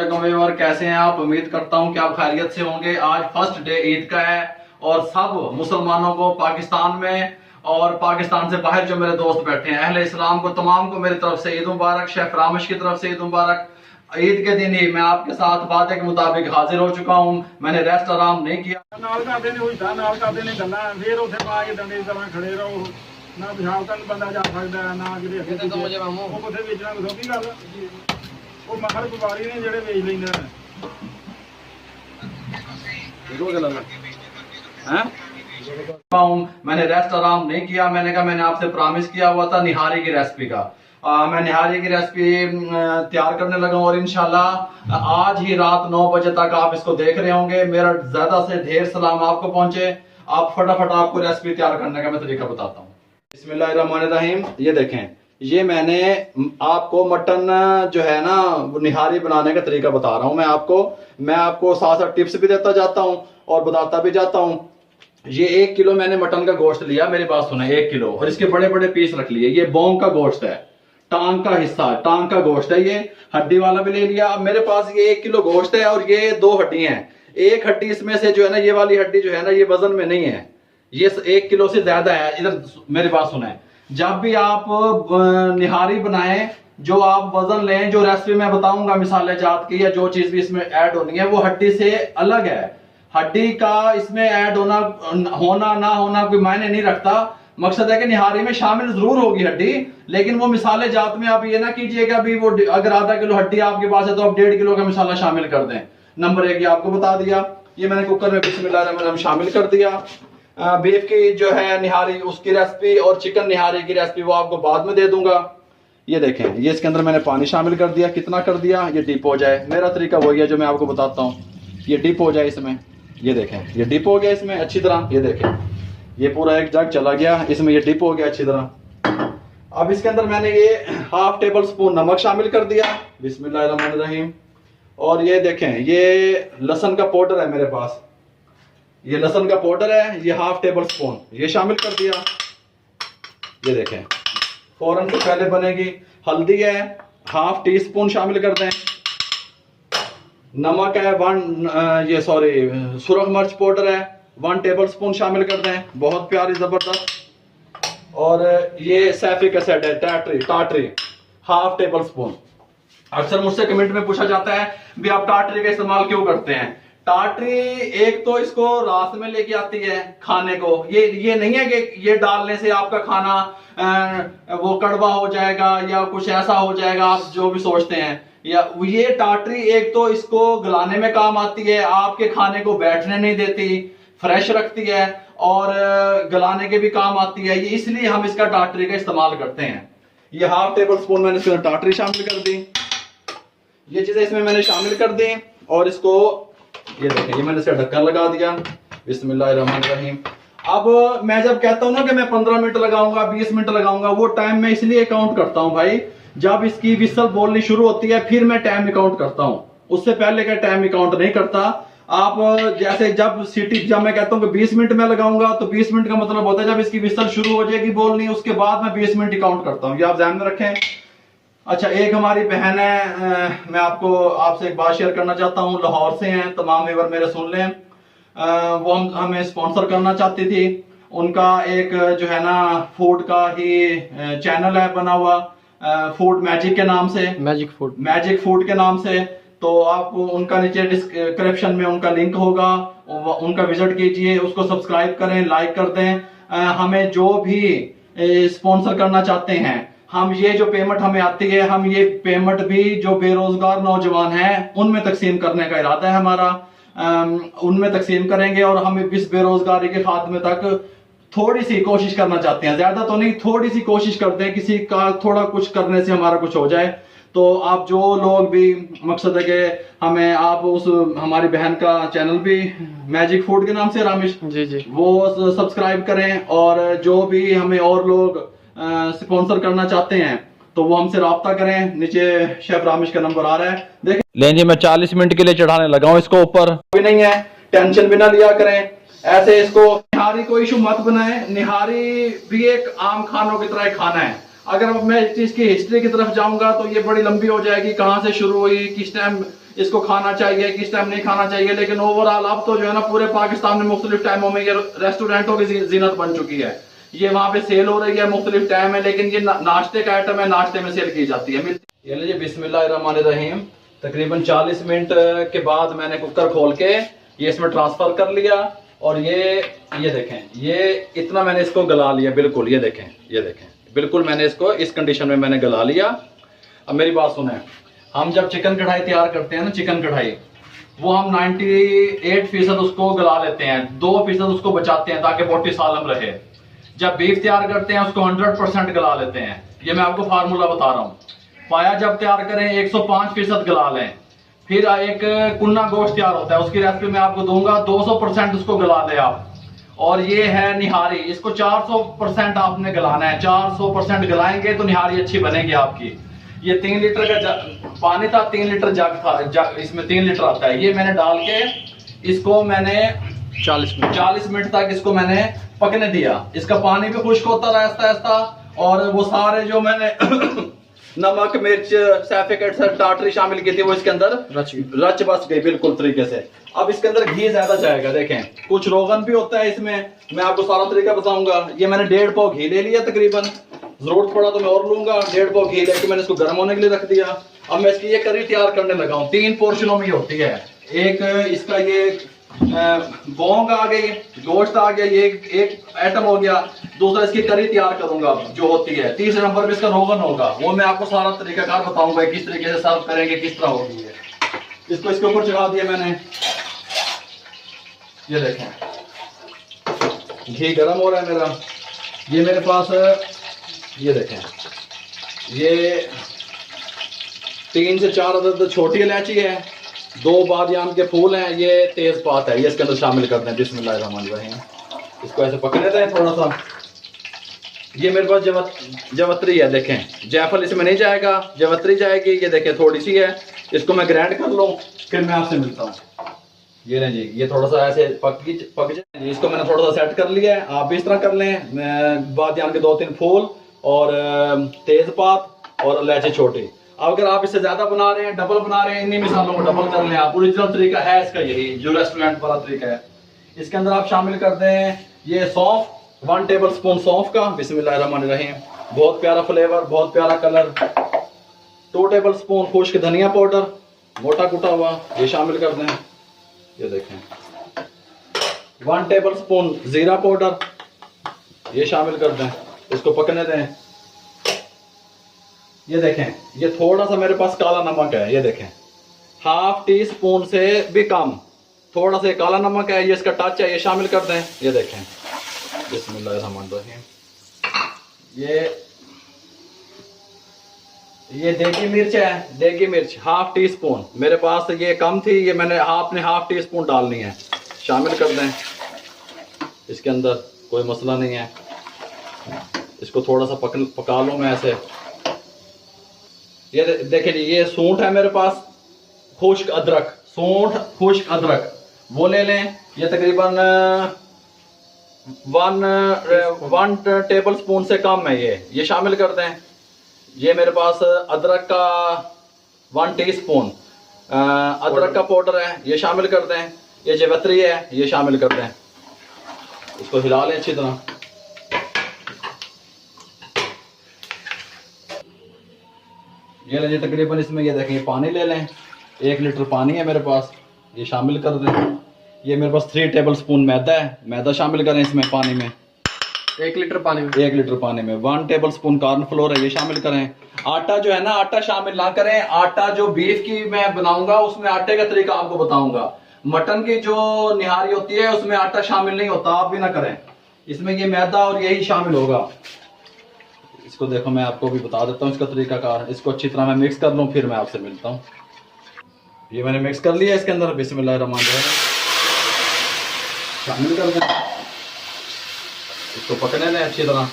वालेकुम व्यूअर, कैसे हैं आप। उम्मीद करता हूं कि आप खैरियत से होंगे। आज फर्स्ट डे ईद का है और सब मुसलमानों को पाकिस्तान में और पाकिस्तान से बाहर जो मेरे दोस्त बैठे हैं अहले इस्लाम को तमाम को मेरी तरफ से ईद मुबारक। शेफ रामिश की तरफ से ईद मुबारक। ईद के दिन ही मैं आपके साथ वादे के मुताबिक हाजिर हो चुका हूं। मैंने रेस्ट आराम नहीं किया। ना पिशाब करन बंदा जा सकदा है ना किते अगे तो मुझे मामू ਉਹ ਕੋਥੇ ਵੇਚਣਾ ਕੋਈ ਗੱਲ ਉਹ ਮਹਰ ਵਪਾਰੀ ਨੇ ਜਿਹੜੇ ਵੇਚ ਲੈਂਦੇ ਨੇ देखो क्या लगा हैं। मैंने रेस्ट आराम नहीं किया। मैंने कहा मैंने आपसे प्रॉमिस किया हुआ था निहारी की रेसिपी का। मैं निहारी की रेसिपी तैयार करने लगा हूं और इंशाल्लाह आज ही रात 9 बजे तक आप इसको देख रहे होंगे। मेरा ज्यादा से ढेर सलाम आपको पहुंचे। आप फटाफट आपको रेसिपी तैयार करने का मैं तरीका बताता हूँ। बिस्मिल्लाहिर्रहमानिर्रहीम। ये देखें, ये मैंने आपको मटन जो है ना निहारी बनाने का तरीका बता रहा हूँ। मैं आपको साथ साथ टिप्स भी देता जाता हूँ और बताता भी जाता हूँ। ये 1 किलो मैंने मटन का गोश्त लिया। मेरी बात सुने, 1 किलो, और इसके बड़े बड़े पीस रख लिए। ये बोंग का गोश्त है, टांग का हिस्सा, टांग का गोश्त है। ये हड्डी वाला भी ले लिया। अब मेरे पास ये 1 किलो गोश्त है और ये 2 हड्डी हैं। एक हड्डी इसमें से जो है ना, ये वाली हड्डी जो है ना, ये वजन में नहीं है, ये 1 किलो से ज्यादा है। इधर मेरी बात सुने, जब भी आप निहारी बनाएं, जो आप वजन लें, जो रेसिपी मैं बताऊंगा मिसाले जात की या जो चीज भी इसमें ऐड होनी है वो हड्डी से अलग है। हड्डी का इसमें ऐड होना ना होना कोई मायने नहीं रखता। मकसद है कि निहारी में शामिल जरूर होगी हड्डी, लेकिन वो मिसाले जात में आप ये ना कीजिएगा अभी वो अगर आधा किलो हड्डी आपके पास है तो आप 1.5 किलो का मिसाला शामिल कर दें। नंबर 1 ये आपको बता दिया। ये मैंने कुकर में बिस्मिल्लाह शामिल कर दिया। बीफ की जो है निहारी उसकी रेसिपी और चिकन निहारी की रेसिपी वो आपको बाद में दे दूंगा। ये देखें, ये इसके अंदर मैंने पानी शामिल कर दिया। कितना कर दिया? ये डिप हो जाए। मेरा तरीका वही है जो मैं आपको बताता हूँ। ये डिप हो जाए इसमें। ये देखें, ये डिप हो गया इसमें अच्छी तरह। ये देखें, ये पूरा एक जग चला गया इसमें, ये डिप हो गया अच्छी तरह। अब इसके अंदर मैंने ये ½ टेबल स्पून नमक शामिल कर दिया। बिस्मिल्लाहिर्रहमानिर्रहीम। और ये देखें, ये लहसुन का पाउडर है मेरे पास। ये लहसुन का पाउडर है, ये ½ टेबल स्पून ये शामिल कर दिया। ये देखें, फौरन से पहले बनेगी। हल्दी है, ½ टीस्पून शामिल कर दें। नमक है सुरख मिर्च पाउडर है 1 टेबल स्पून शामिल कर दें। बहुत प्यारी जबरदस्त। और ये सैफिक एसिड है, टाटरी ½ टेबल स्पून। अक्सर मुझसे कमेंट में पूछा जाता है भी आप टाटरी का इस्तेमाल क्यों करते हैं। टाटरी एक तो इसको रात में लेके आती है खाने को। ये नहीं है कि ये डालने से आपका खाना वो कड़वा हो जाएगा या कुछ ऐसा हो जाएगा आप जो भी सोचते हैं। या ये टाटरी एक तो इसको गलाने में काम आती है, आपके खाने को बैठने नहीं देती, फ्रेश रखती है और गलाने के भी काम आती है। ये इसलिए हम इसका टाटरी का इस्तेमाल करते हैं। ये ½ टेबल स्पून मैंने इसमें टाटरी शामिल कर दी। ये चीजें इसमें मैंने शामिल कर दी और इसको ये देखें, ये मैंने इसका ढक्कन लगा दिया। बिस्मिल्लाहिर्रहमानिर्रहीम। अब मैं जब कहता हूं ना कि मैं 15 मिनट लगाऊंगा, 20 मिनट लगाऊंगा, वो टाइम मैं इसलिए काउंट करता हूं भाई, जब इसकी विसल बोलनी शुरू होती है फिर मैं टाइम काउंट करता हूं। उससे पहले का टाइम काउंट नहीं करता। आप जैसे जब मैं कहता हूं कि 20 मिनट में लगाऊंगा तो 20 मिनट का मतलब होता है जब इसकी विसल शुरू हो जाएगी बोलनी, उसके बाद मैं 20 मिनट काउंट करता हूं। ये आप ध्यान में रखें। अच्छा, एक हमारी बहन है, मैं आपसे एक बात शेयर करना चाहता हूँ। लाहौर से हैं, तमाम व्यूअर मेरे सुन लें। वो हमें स्पॉन्सर करना चाहती थी। उनका एक जो है ना फूड का ही चैनल है बना हुआ, फूड मैजिक के नाम से, मैजिक फूड के नाम से। तो आप उनका नीचे डिस्क्रिप्शन में उनका लिंक होगा, उनका विजिट कीजिए, उसको सब्सक्राइब करें, लाइक कर दें। हमें जो भी स्पॉन्सर करना चाहते हैं, हम ये जो पेमेंट हमें आती है, हम ये पेमेंट भी जो बेरोजगार नौजवान हैं उनमें तकसीम करने का इरादा है हमारा। उनमें तकसीम करेंगे और हम इस बेरोजगारी के खात्मे तक थोड़ी सी कोशिश करना चाहते हैं। ज्यादा तो नहीं, थोड़ी सी कोशिश करते हैं, किसी का थोड़ा कुछ करने से हमारा कुछ हो जाए। तो आप जो लोग भी, मकसद है कि हमें आप उस हमारी बहन का चैनल भी मैजिक फूड के नाम से रामिश जी वो सब्सक्राइब करें। और जो भी हमें और लोग स्पॉन्सर करना चाहते हैं तो वो हमसे राब्ता करें। नीचे शेफ रामिश का नंबर आ रहा है, देखें। लें जी, मैं 40 मिनट के लिए चढ़ाने लगा हूँ इसको ऊपर। भी नहीं है, टेंशन भी ना लिया करें ऐसे। इसको निहारी को इशू मत बनाएं। निहारी भी एक आम खानों की तरह खाना है। अगर मैं इस चीज की हिस्ट्री की तरफ जाऊंगा तो ये बड़ी लंबी हो जाएगी, कहाँ से शुरू हुई, किस टाइम इसको खाना चाहिए, किस टाइम नहीं खाना चाहिए, लेकिन ओवरऑल अब तो जो है ना पूरे पाकिस्तान में मुख्तलिफ टाइमों में ये रेस्टोरेंटों की जीनत बन चुकी है। ये वहां पे सेल हो रही है, मुख्तलिफ टाइम है, लेकिन ये नाश्ते का आइटम है, नाश्ते में सेल की जाती है। ये लीजिए बिस्मिल्लाहिर्रहमानिर्रहीम। तकरीबन 40 मिनट के बाद मैंने कुकर खोल के ये इसमें ट्रांसफर कर लिया और ये देखें, ये इतना मैंने इसको गला लिया बिल्कुल। ये देखें बिल्कुल मैंने इसको इस कंडीशन में मैंने गला लिया। अब मेरी बात सुने, हम जब चिकन कढ़ाई तैयार करते हैं ना, चिकन कढ़ाई, वो हम 98% उसको गला लेते हैं, 2% उसको बचाते हैं ताकि बोटी सालम रहे। जब बीफ तैयार करते हैं उसको 100% गला लेते हैं। ये मैं आपको फार्मूला बता रहा हूँ। पाया जब तैयार करें 105% गला लें। फिर एक कुन्ना गोश्त तैयार होता है, उसकी रेसिपी मैं आपको दूंगा, 200% उसको गला दें आप। और ये है निहारी, इसको 400% आपने गलाना है। 400% गलाएंगे तो निहारी अच्छी बनेगी आपकी। ये 3 लीटर का पानी था, 3 लीटर जग था, इसमें 3 लीटर आता है। ये मैंने डाल के इसको मैंने 40 मिनट तक इसको मैंने पकने दिया। इसका पानी भी खुश्क होता रहा आहिस्ता आहिस्ता, और वो सारे जो मैंने नमक मिर्च सैफिकेट टाटरी शामिल की थी वो इसके अंदर रच बस गई बिल्कुल तरीके से। अब इसके अंदर घी ज्यादा जाएगा, देखें कुछ रोगन भी होता है इसमें, मैं आपको सारा तरीका बताऊंगा। ये मैंने 1.5 पाव घी ले लिया तकरीबन, जरूरत पड़ा तो मैं और लूंगा। 1.5 पाव घी लेके मैंने इसको गर्म होने के लिए रख दिया। अब मैं इसकी ये करी तैयार करने लगा हूँ। 3 पोर्शनों में होती है। एक इसका ये बोंग आ गई, गोश्त आ गया, ये एक आइटम हो गया। दूसरा इसकी करी तैयार करूंगा जो होती है। तीसरे नंबर पे इसका रोगन होगा, वो मैं आपको सारा तरीकाकार बताऊंगा किस तरीके से सर्व करेंगे, किस तरह होगी है। इसको इसके ऊपर चढ़ा दिया मैंने। ये देखें घी गर्म हो रहा है मेरा। ये मेरे पास ये देखें, ये 3 से 4 अदद छोटी इलायची है, 2 बादियान के फूल हैं, ये तेजपात है, ये इसके अंदर शामिल कर दें। बिस्मिल्लाहिर्रहमानिर्रहीम। इसको ऐसे पकने दें थोड़ा सा। ये मेरे पास जवत्री है, देखें जायफल इसमें नहीं जाएगा, जवत्री जाएगी। ये देखें थोड़ी सी है, इसको मैं ग्राइंड कर लूँ, फिर मैं आपसे मिलता हूँ। ये नहीं जी, ये थोड़ा सा ऐसे पक जाए। इसको मैंने थोड़ा सा सेट कर लिया है, आप भी इस तरह कर लें। बादियान के 2-3 फूल और तेजपात और इलायची छोटी। अगर आप इससे ज्यादा बना रहे हैं, डबल बना रहे हैं, इन्हीं मिसालों को डबल कर लें आप। ओरिजिनल तरीका है इसका यही, जो रेस्टोरेंट वाला तरीका है। इसके अंदर आप शामिल कर दें ये सौंफ, 1 टेबल स्पून सौंफ का। बिस्मिल्लाहिर्रहमानिर्रहीम। बहुत प्यारा फ्लेवर, बहुत प्यारा कलर। 2 टेबल स्पून खुश्क धनिया पाउडर, मोटा कुटा हुआ, ये शामिल कर दें। ये देखें 1 टेबल स्पून जीरा पाउडर, ये शामिल कर दें। इसको पकने दें। ये देखें, ये थोड़ा सा मेरे पास काला नमक है, ये देखें 1/2 टीस्पून से भी कम थोड़ा सा काला नमक है, ये इसका टच है, ये शामिल कर दें। ये देखें बिस्मिल्लाहिर्रहमानिर्रहीम। ये देगी मिर्च है, देगी मिर्च 1/2 टीस्पून मेरे पास ये कम थी, ये मैंने आपने 1/2 टीस्पून डालनी है, शामिल कर दें इसके अंदर, कोई मसला नहीं है। इसको थोड़ा सा पका लूँ मैं ऐसे। ये देखिए जी, ये सूंठ है मेरे पास, खुश्क अदरक, सूंठ खुश्क अदरक वो ले लें। ये तकरीबन 1 टेबल स्पून से कम है, ये शामिल कर दें। ये मेरे पास अदरक का 1 टीस्पून अदरक का पाउडर है, ये शामिल कर दें। ये जवत्री है, ये शामिल कर दें। इसको हिला लें अच्छी तरह। ये लीजिए तकरीबन इसमें ये देखें पानी ले लें, 1 लीटर पानी है मेरे पास, ये शामिल कर दें। ये मेरे पास 3 टेबल स्पून मैदा है, मैदा शामिल करें इसमें पानी में। 1 लीटर पानी में 1 लीटर पानी में 1 टेबल स्पून कॉर्नफ्लोर है, ये शामिल करें। आटा जो है ना, आटा शामिल ना करें। आटा जो बीफ की मैं बनाऊंगा उसमें आटे का तरीका आपको बताऊंगा। मटन की जो निहारी होती है उसमें आटा शामिल नहीं होता, आप भी ना करें। इसमें ये मैदा और यही शामिल होगा। इसको देखो मैं आपको भी बता देता हूँ इसका तरीकाकार। इसको अच्छी तरह मैं मिक्स कर लूँ, फिर मैं आपसे मिलता हूँ। ये मैंने मिक्स कर लिया इसके अंदर। बिस्मिल्लाहिर्रहमानिर्रहीम, शामिल कर दें। इसको पकने दें अच्छी तरह,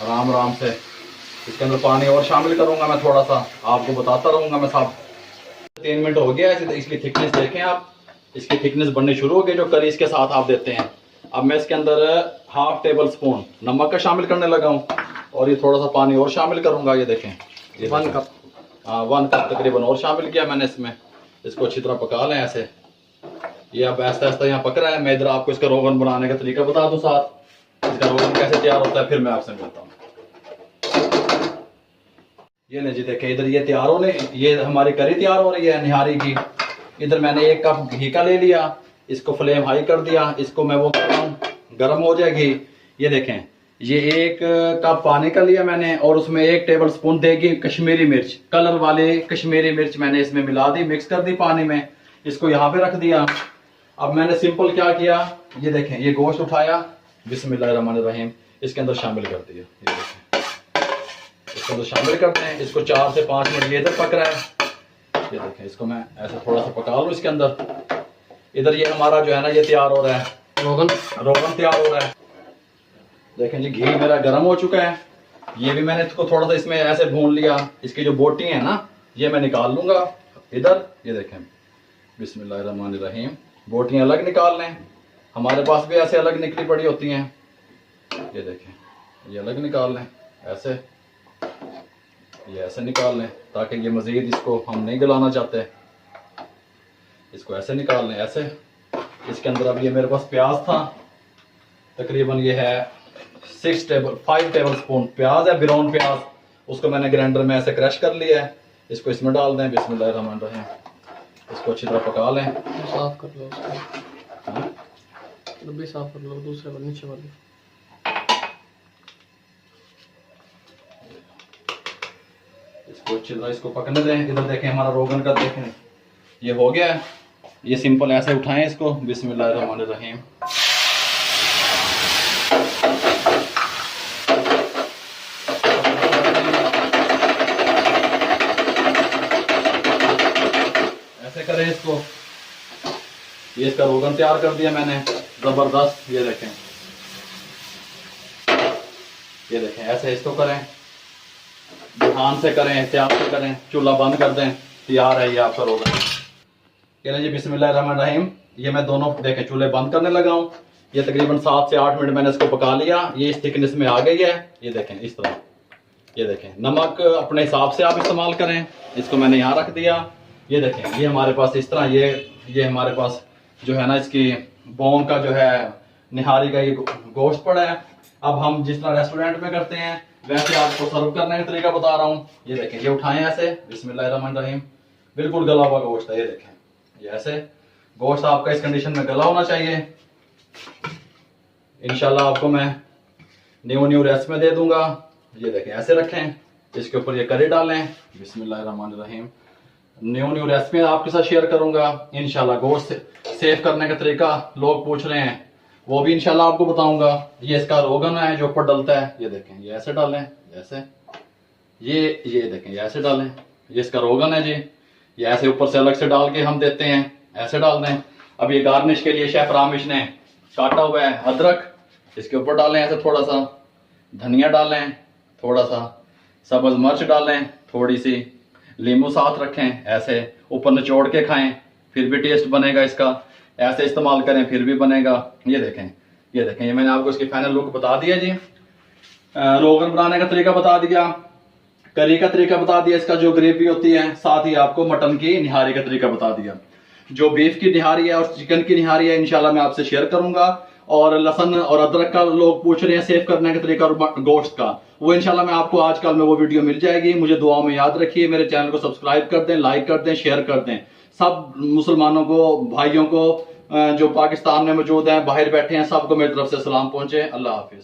आराम आराम से। इसके अंदर पानी और शामिल करूंगा मैं थोड़ा सा, आपको बताता रहूंगा मैं साहब। 3 मिनट हो गया है। इसकी थिकनेस देखें आप, इसकी थिकनेस बननी शुरू हो गई जो करी इसके साथ आप देते हैं। अब मैं इसके अंदर 1/2 टेबल स्पून नमक का शामिल करने लगा हूँ, और ये थोड़ा सा पानी और शामिल करूंगा। ये देखें, ये 1 कप 1 कप तकरीबन और शामिल किया मैंने इसमें। इसको अच्छी तरह पका लें ऐसे। ये अब आहिस्ता आहिस्ता यहाँ पक रहा है। मैं इधर आपको इसका रोगन बनाने का तरीका बता दूं, साथ इसका रोगन कैसे तैयार होता है फिर मैं आपसे मिलता हूँ। ये ले जी देखें, इधर ये तैयार होने, ये हमारी करी तैयार हो रही है निहारी की। इधर मैंने 1 कप घी का ले लिया, इसको फ्लेम हाई कर दिया, इसको मैं वो कर रहा हूँ, गर्म हो जाएगी। ये देखें, ये 1 कप पानी का लिया मैंने और उसमें 1 टेबल स्पून देगी कश्मीरी मिर्च, कलर वाली कश्मीरी मिर्च मैंने इसमें मिला दी, मिक्स कर दी पानी में। इसको यहाँ पे रख दिया। अब मैंने सिंपल क्या किया, ये देखें, ये गोश्त उठाया, बिस्मिल्लाहिर्रहमानिर्रहीम इसके अंदर शामिल कर दिया। ये देखें, इसके अंदर शामिल करते हैं। इसको 4 से 5 मिनट ये इधर पक रहा है। ये देखें, इसको मैं ऐसे थोड़ा सा पका लूँ इसके अंदर। इधर ये हमारा जो है ना, ये तैयार हो रहा है, रोगन तैयार हो रहा है। देखें जी, घी मेरा गर्म हो चुका है। ये भी मैंने इसको थोड़ा सा इसमें ऐसे भून लिया। इसकी जो बोटी है ना, ये मैं निकाल लूंगा इधर। ये देखें, बिस्मिल्लाहिर्रहमानिर्रहीम, बोटियां अलग निकाल लें। हमारे पास भी ऐसे अलग निकली पड़ी होती हैं। ये देखें, ये अलग निकाल लें ऐसे, ये ऐसे निकाल लें ताकि ये मजीद इसको हम नहीं गलाना चाहते। इसको ऐसे निकाल लें ऐसे। इसके अंदर अब ये मेरे पास प्याज था, तकरीबन ये है 5 टेबल स्पून प्याज है, ब्राउन प्याज। उसको मैंने ग्राइंडर में ऐसे क्रश कर लिया है। इसको इसमें डाल दें, बिस्मिल्लाहिर्रहमानिर्रहीम। इसको अच्छी तरह पका लें। साफ कर लो उसको, डब्बी साफ कर लो, दूसरे वाले नीचे वाले। इसको अच्छी तरह इसको पकने दें। इधर देखें, हमारा रोगन का देखें ये हो गया है। ये सिंपल ऐसे उठाएं इसको, बिस्मिल्लाहिर्रहमानिर्रहीम। ऐसे करें इसको। ये इसका रोगन तैयार कर दिया मैंने, जबरदस्त। ये देखें, ये देखें, ऐसे इसको करें, ध्यान से करें, एहतियात से करें। चूल्हा बंद कर दें, तैयार है ये आपका रोगन। ये जी, बिस्मिल्लाहिर्रहमानिर्रहीम। ये मैं दोनों देखें चूल्हे बंद करने लगा हूँ। ये तकरीबन 7 से 8 मिनट मैंने इसको पका लिया। ये इस थिकनेस में आ गई है। ये देखें इस तरह। ये देखें, नमक अपने हिसाब से आप इस्तेमाल करें। इसको मैंने यहाँ रख दिया। ये देखें, ये हमारे पास इस तरह ये हमारे पास जो है ना, इसकी बोन का जो है निहारी का ये गोश्त पड़ा है। अब हम जिस तरह रेस्टोरेंट में करते हैं वैसे आपको सर्व करने का तरीका बता रहा हूँ। ये देखें, ये उठाएं ऐसे, बिस्मिल्लाहिर्रहमानिर्रहीम। बिल्कुल गला हुआ गोश्त है। ये देखें, ये ऐसे गोश्त आपका इस कंडीशन में गला होना चाहिए। इंशाल्लाह आपको मैं न्यू रेसिपी दे दूंगा। ये देखें, ऐसे रखें, इसके ऊपर ये करी डालें, बिस्मिल्लाहिर्रहमानिर्रहीम। न्यू रेसिपी आपके साथ शेयर करूंगा इंशाल्लाह। गोश्त सेव करने का तरीका लोग पूछ रहे हैं, वो भी इंशाल्लाह आपको बताऊंगा। ये इसका रोगन है जो ऊपर डलता है। ये देखें, ये ऐसे डालें, ऐसे। ये देखें, ये ऐसे डालें। ये इसका रोगन है जी। ये ऐसे ऊपर से अलग से डाल के हम देते हैं, ऐसे डाल दें। अब ये गार्निश के लिए शेफ रामिश ने काटा हुआ है अदरक, इसके ऊपर डालें ऐसे, थोड़ा सा धनिया डालें, थोड़ा सा सब्ज मिर्च डालें, थोड़ी सी लींबू साथ रखें, ऐसे ऊपर निचोड़ के खाएं, फिर भी टेस्ट बनेगा इसका। ऐसे इस्तेमाल करें फिर भी बनेगा। ये देखें, ये देखें, ये मैंने आपको इसकी फाइनल लुक बता दिया जी। रोगन बनाने का तरीका बता दिया, करी का तरीका बता दिया, इसका जो ग्रेवी होती है, साथ ही आपको मटन की निहारी का तरीका बता दिया। जो बीफ की निहारी है और चिकन की निहारी है इंशाल्लाह मैं आपसे शेयर करूंगा। और लहसुन और अदरक का लोग पूछ रहे हैं सेव करने का तरीका और गोश्त का, वो इंशाल्लाह मैं आपको आजकल में वो वीडियो मिल जाएगी। मुझे दुआओं में याद रखिए। मेरे चैनल को सब्सक्राइब कर दें, लाइक कर दें, शेयर कर दें। सब मुसलमानों को, भाइयों को जो पाकिस्तान में मौजूद हैं, बाहर बैठे हैं, सबको मेरी तरफ से सलाम पहुंचे। अल्लाह हाफिज।